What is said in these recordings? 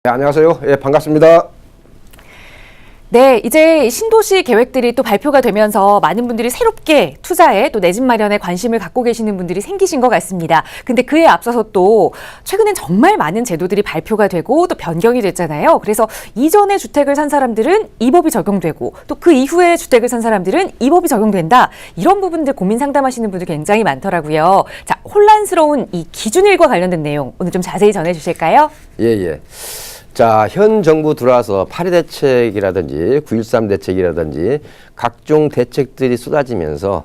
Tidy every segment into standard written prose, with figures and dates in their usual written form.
네, 안녕하세요. 예, 반갑습니다. 네, 이제 신도시 계획들이 또 발표가 되면서 많은 분들이 새롭게 투자에 또 내 집 마련에 관심을 갖고 계시는 분들이 생기신 것 같습니다. 근데 그에 앞서서 또 최근엔 정말 많은 제도들이 발표가 되고 또 변경이 됐잖아요. 그래서 이전에 주택을 산 사람들은 이 법이 적용되고 또 그 이후에 주택을 산 사람들은 이 법이 적용된다. 이런 부분들 고민 상담하시는 분들 굉장히 많더라고요. 자, 혼란스러운 이 기준일과 관련된 내용 오늘 좀 자세히 전해 주실까요? 예. 자, 현 정부 들어와서 8.2 대책이라든지 9.13 대책이라든지 각종 대책들이 쏟아지면서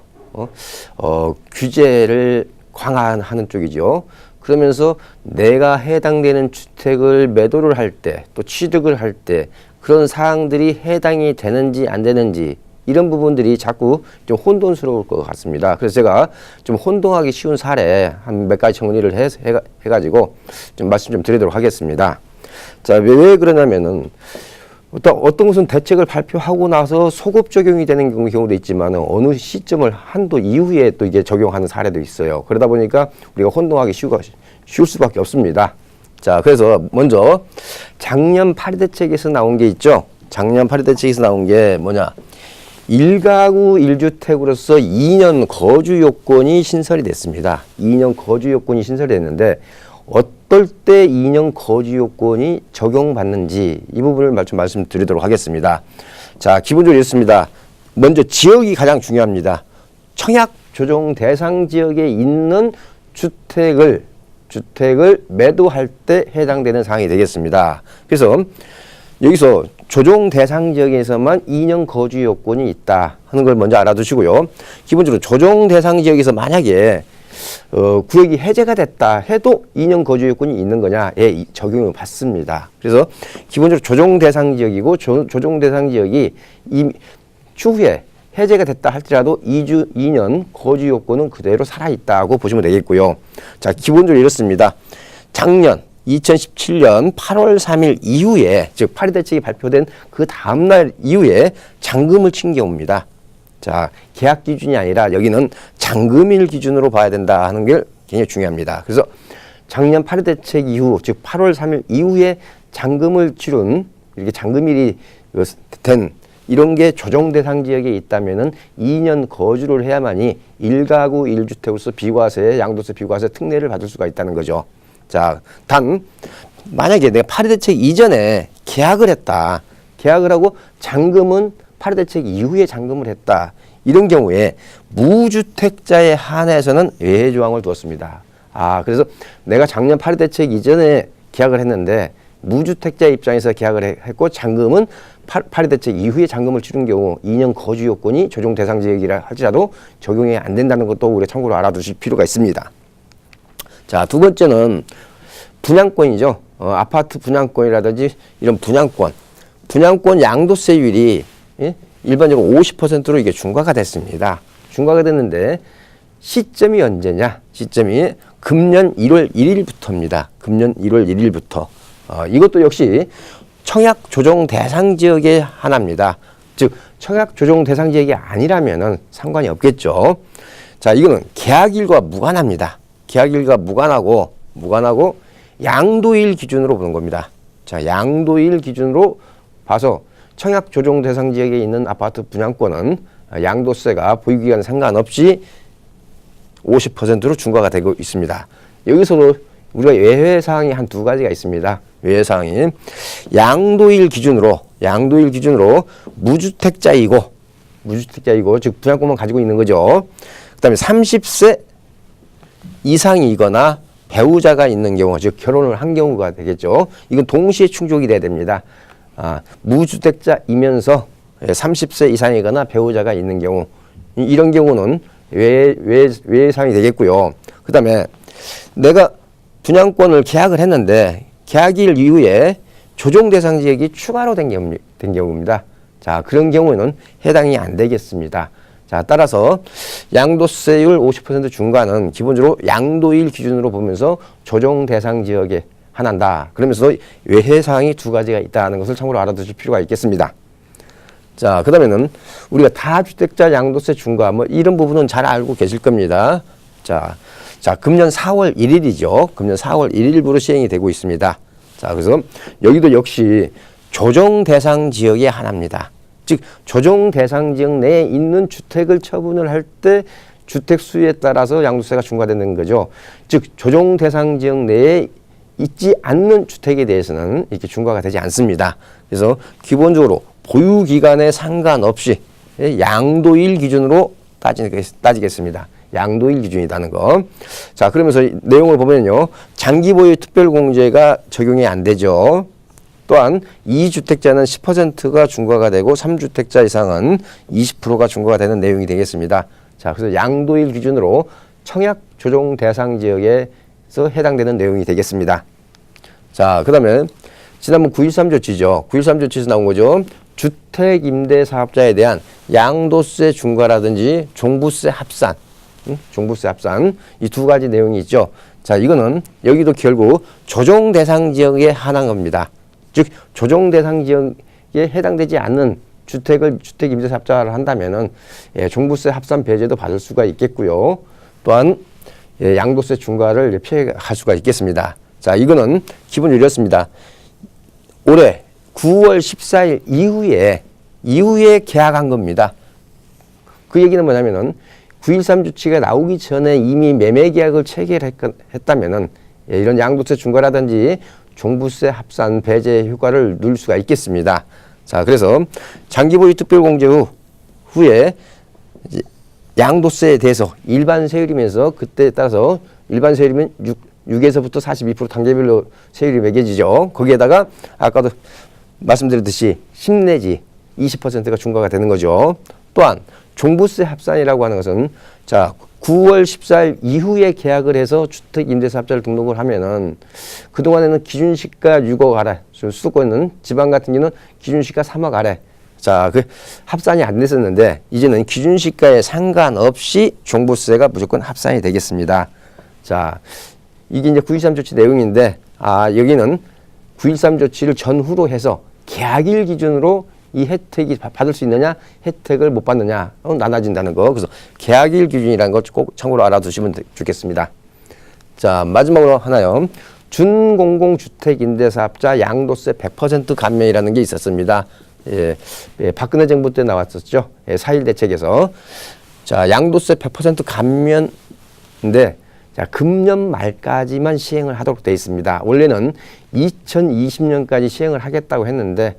규제를 강화하는 쪽이죠. 그러면서 내가 해당되는 주택을 매도를 할 때 또 취득을 할 때 그런 사항들이 해당이 되는지 안 되는지 이런 부분들이 자꾸 좀 혼돈스러울 것 같습니다. 그래서 제가 좀 혼동하기 쉬운 사례 한 몇 가지 정리를 해가지고 좀 말씀 좀 드리도록 하겠습니다. 자, 왜 그러냐면은 어떤 것은 대책을 발표하고 나서 소급 적용이 되는 경우도 있지만 어느 시점을 한도 이후에 또 이게 적용하는 사례도 있어요. 그러다 보니까 우리가 혼동하기 쉬울 수밖에 없습니다. 자, 그래서 먼저 작년 8.2 대책에서 나온 게 있죠. 작년 8.2 대책에서 나온 게 뭐냐? 1가구 1주택으로서 2년 거주 요건이 신설이 됐습니다. 2년 거주 요건이 신설이 됐는데 어떨 때 2년 거주 요건이 적용받는지 이 부분을 좀 말씀드리도록 하겠습니다. 자, 기본적으로 이렇습니다. 먼저 지역이 가장 중요합니다. 청약 조정 대상 지역에 있는 주택을 매도할 때 해당되는 사항이 되겠습니다. 그래서 여기서 조정 대상 지역에서만 2년 거주 요건이 있다 하는 걸 먼저 알아두시고요. 기본적으로 조정 대상 지역에서 만약에 구역이 해제가 됐다 해도 2년 거주 요건이 있는 거냐에 적용을 받습니다. 그래서 기본적으로 조정 대상 지역이고 조정 대상 지역이 추후에 해제가 됐다 할지라도 2년 거주 요건은 그대로 살아있다고 보시면 되겠고요. 자, 기본적으로 이렇습니다. 작년 2017년 8월 3일 이후에 즉 8.2 대책이 발표된 그 다음날 이후에 잔금을 친 경우입니다. 자, 계약 기준이 아니라 여기는 잔금일 기준으로 봐야 된다 하는 게 굉장히 중요합니다. 그래서 작년 8.2 대책 이후, 즉 8월 3일 이후에 잔금을 치른 이렇게 잔금일이 된 이런 게 조정 대상 지역에 있다면은 2년 거주를 해야만이 1가구 1주택으로서 비과세, 양도세 비과세 특례를 받을 수가 있다는 거죠. 자, 단 만약에 내가 8.2 대책 이전에 계약을 했다. 계약을 하고 잔금은 8.2 대책 이후에 잔금을 했다. 이런 경우에 무주택자에 한해서는 예외 조항을 두었습니다. 그래서 내가 작년 8.2 대책 이전에 계약을 했는데 무주택자 입장에서 계약을 했고 잔금은 8.2 대책 이후에 잔금을 치른 경우 2년 거주 요건이 조정 대상 지역이라 할지라도 적용이 안 된다는 것도 우리가 참고로 알아두실 필요가 있습니다. 자, 두 번째는 분양권이죠. 아파트 분양권이라든지 이런 분양권 양도세율이 일반적으로 50%로 이게 중과가 됐습니다. 중과가 됐는데 시점이 언제냐? 시점이 금년 1월 1일부터입니다. 금년 1월 1일부터. 이것도 역시 청약 조정 대상 지역의 하나입니다. 즉 청약 조정 대상 지역이 아니라면은 상관이 없겠죠. 자, 이거는 계약일과 무관합니다. 계약일과 무관하고 양도일 기준으로 보는 겁니다. 자, 양도일 기준으로 봐서 청약 조정 대상 지역에 있는 아파트 분양권은 양도세가 보유기간 상관없이 50%로 중과가 되고 있습니다. 여기서도 우리가 예외사항이 한 두 가지가 있습니다. 예외사항이 양도일 기준으로 무주택자이고 즉 분양권만 가지고 있는 거죠. 그 다음에 30세 이상이거나 배우자가 있는 경우, 즉 결혼을 한 경우가 되겠죠. 이건 동시에 충족이 돼야 됩니다. 무주택자이면서 30세 이상이거나 배우자가 있는 경우, 이런 경우는 외상이 되겠고요. 그 다음에 내가 분양권을 계약을 했는데 계약일 이후에 조정 대상 지역이 추가로 된 경우입니다. 자, 그런 경우는 해당이 안 되겠습니다. 자, 따라서 양도세율 50% 중과는 기본적으로 양도일 기준으로 보면서 조정 대상 지역에 한한다. 그러면서 외해사항이 두 가지가 있다는 것을 참고로 알아두실 필요가 있겠습니다. 자, 그 다음에는 우리가 다주택자 양도세 중과 이런 부분은 잘 알고 계실 겁니다. 자, 금년 4월 1일이죠. 금년 4월 1일부로 시행이 되고 있습니다. 자, 그래서 여기도 역시 조정 대상 지역의 하나입니다. 즉 조정 대상 지역 내에 있는 주택을 처분을 할 때 주택 수에 따라서 양도세가 중과되는 거죠. 즉 조정 대상 지역 내에 있지 않는 주택에 대해서는 이렇게 중과가 되지 않습니다. 그래서 기본적으로 보유 기간에 상관없이 양도일 기준으로 따지겠습니다. 양도일 기준이라는 거. 자, 그러면서 내용을 보면요. 장기 보유 특별 공제가 적용이 안 되죠. 또한 2주택자는 10%가 중과가 되고 3주택자 이상은 20%가 중과가 되는 내용이 되겠습니다. 자, 그래서 양도일 기준으로 청약 조정 대상 지역에서 해당되는 내용이 되겠습니다. 자, 그다음에 지난번 9.13 조치죠. 9.13 조치에서 나온 거죠. 주택 임대 사업자에 대한 양도세 중과라든지 종부세 합산, 종부세 합산 이 두 가지 내용이 있죠. 자, 이거는 여기도 결국 조정 대상 지역에 한한 겁니다. 즉 조정 대상 지역에 해당되지 않는 주택을 주택 임대 사업자를 한다면은 종부세 합산 배제도 받을 수가 있겠고요. 또한 양도세 중과를 피해갈 수가 있겠습니다. 자, 이거는 기본적으로 이렇습니다. 올해 9월 14일 이후에 계약한 겁니다. 그 얘기는 뭐냐면은 9.13 조치가 나오기 전에 이미 매매 계약을 체결했다면은 이런 양도세 중과라든지 종부세 합산 배제 효과를 누릴 수가 있겠습니다. 자, 그래서 장기 보유 특별 공제 후에 양도세에 대해서 일반 세율이면서 그때에 따라서 일반 세율이면 6에서부터 42% 단계별로 세율이 매겨지죠. 거기에다가 아까도 말씀드렸듯이 10 내지 20%가 중과가 되는 거죠. 또한 종부세 합산이라고 하는 것은 자 9월 14일 이후에 계약을 해서 주택 임대사업자를 등록을 하면은 그동안에는 기준시가 6억 아래 수도권은 지방 같은 경우는 기준시가 3억 아래 자 그 합산이 안 됐었는데 이제는 기준시가에 상관없이 종부세가 무조건 합산이 되겠습니다. 자 이게 이제 9.13 조치 내용인데 여기는 9.13 조치를 전후로 해서 계약일 기준으로 이 혜택이 받을 수 있느냐, 혜택을 못 받느냐 나눠진다는 거. 그래서 계약일 기준이라는 거 꼭 참고로 알아두시면 좋겠습니다. 자 마지막으로 하나요. 준공공주택임대사업자 양도세 100% 감면이라는 게 있었습니다. 박근혜 정부 때 나왔었죠. 4.1 대책에서 자 양도세 100% 감면인데 자, 금년 말까지만 시행을 하도록 되어 있습니다. 원래는 2020년까지 시행을 하겠다고 했는데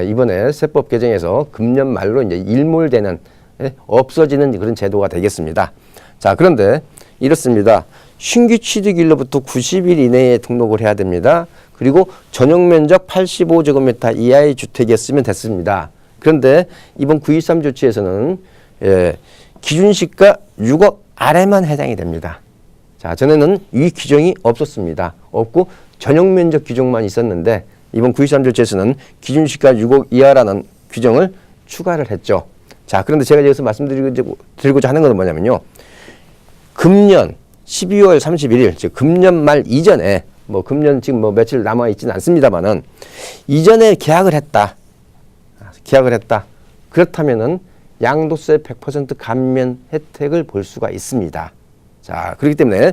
이번에 세법 개정에서 금년 말로 이제 일몰되는 없어지는 그런 제도가 되겠습니다. 자, 그런데 이렇습니다. 신규 취득일로부터 90일 이내에 등록을 해야 됩니다. 그리고 전용 면적 85제곱미터 이하의 주택이었으면 됐습니다. 그런데 이번 9.13 조치에서는 기준시가 6억 아래만 해당이 됩니다. 자, 전에는 이 규정이 없었습니다. 없고 전용 면적 규정만 있었는데 이번 9.13 조치에서는 기준시가 6억 이하라는 규정을 추가를 했죠. 자, 그런데 제가 여기서 말씀드리고자 하는 것은 뭐냐면요. 금년 12월 31일, 즉 금년 말 이전에 뭐 금년 지금 뭐 며칠 남아 있지는 않습니다만은 이전에 계약을 했다. 그렇다면은 양도세 100% 감면 혜택을 볼 수가 있습니다. 자, 그렇기 때문에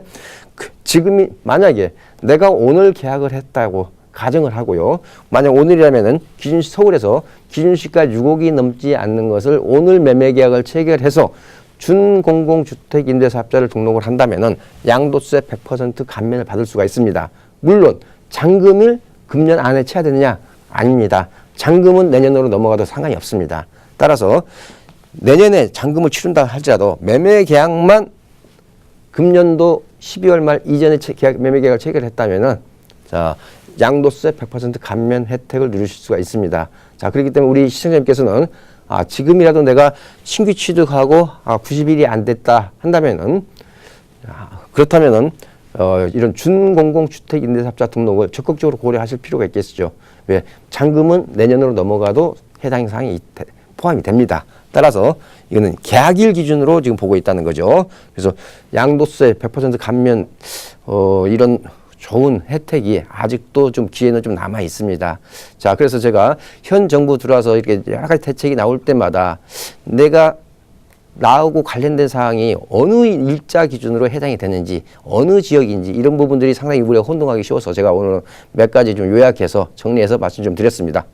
지금이 만약에 내가 오늘 계약을 했다고 가정을 하고요. 만약 오늘이라면은 서울에서 기준시가 6억이 넘지 않는 것을 오늘 매매 계약을 체결해서 준공공주택 임대사업자를 등록을 한다면은 양도세 100% 감면을 받을 수가 있습니다. 물론 잔금일 금년 안에 쳐야 되느냐? 아닙니다. 잔금은 내년으로 넘어가도 상관이 없습니다. 따라서 내년에 잔금을 치른다 할지라도 매매 계약만 금년도 12월 말 이전에 매매 계약을 체결했다면은 자 양도세 100% 감면 혜택을 누리실 수가 있습니다. 자 그렇기 때문에 우리 시청자님께서는 지금이라도 내가 신규 취득하고 90일이 안 됐다 한다면은 그렇다면은 이런 준공공주택 임대사업자 등록을 적극적으로 고려하실 필요가 있겠죠. 왜 잔금은 내년으로 넘어가도 해당 사항이 포함이 됩니다. 따라서 이거는 계약일 기준으로 지금 보고 있다는 거죠. 그래서 양도세 100% 감면 이런 좋은 혜택이 아직도 좀 기회는 좀 남아 있습니다. 자, 그래서 제가 현 정부 들어와서 이렇게 여러 가지 대책이 나올 때마다 내가 나하고 관련된 사항이 어느 일자 기준으로 해당이 되는지, 어느 지역인지 이런 부분들이 상당히 우리가 혼동하기 쉬워서 제가 오늘 몇 가지 좀 요약해서 정리해서 말씀 좀 드렸습니다.